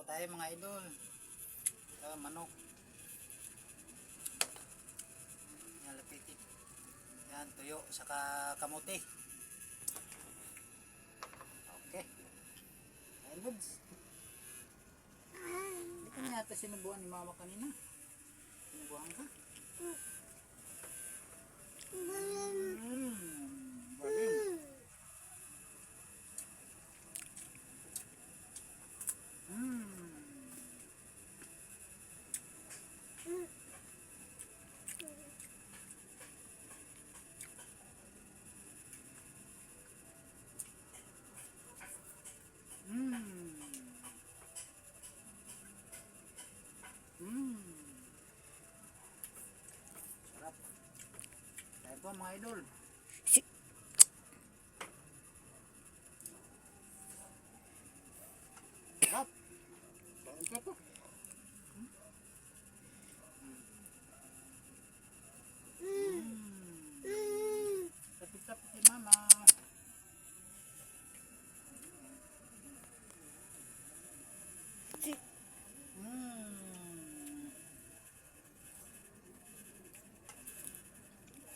tayo mga idol. Manok. Yan, lapitin. Yan, tuyo, saka kamuti. Okay. Ayun, buds. Hindi ka na yata sinubuan ni mama kanina. Sinubuan ka? Baling. Sarap. Tayo po mga idol. Sarap. Sarap po. Tapit-tapit si mama.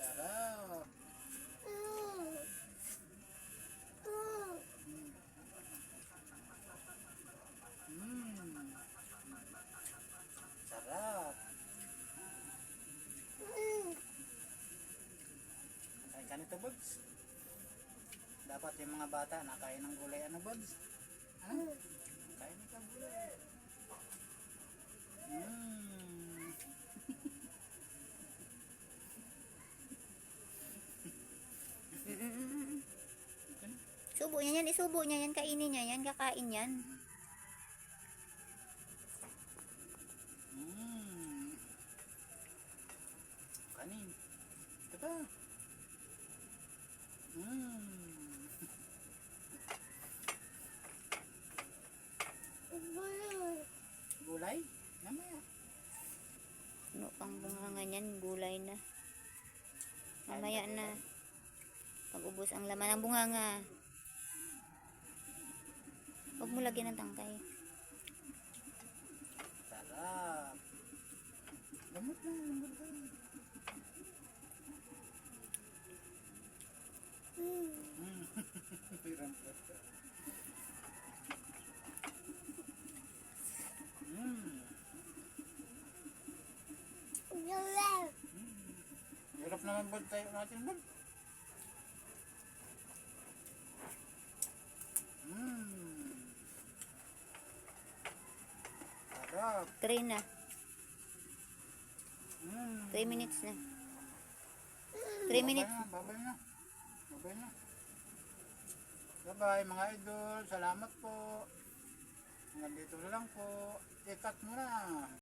Sarap. Sarap. Kain ka nito, buds. Dapat yung mga bata nakain ng gulay, ano, buds? Ha? Kain ka gulay. Subo niya yan, isubo niya yan, kainin niya yan, kakain yan. Kanin. Ito pa. Gulay? Namaya. Ano pang bunganga niyan, gulay na. Mamaya na. Pag-ubos ang laman ng bunganga. Huwag mo lagyan ng tangkay. Sarap. Lamot na, lamot na. Pirang plata. Hirap naman ba tayo natin ba? Sarap. 3 na. 3 minutes na. 3 minutes. Babay na. Babay na. Bye-bye mga idol. Salamat po. Nandito na lang po. I-cut mo na.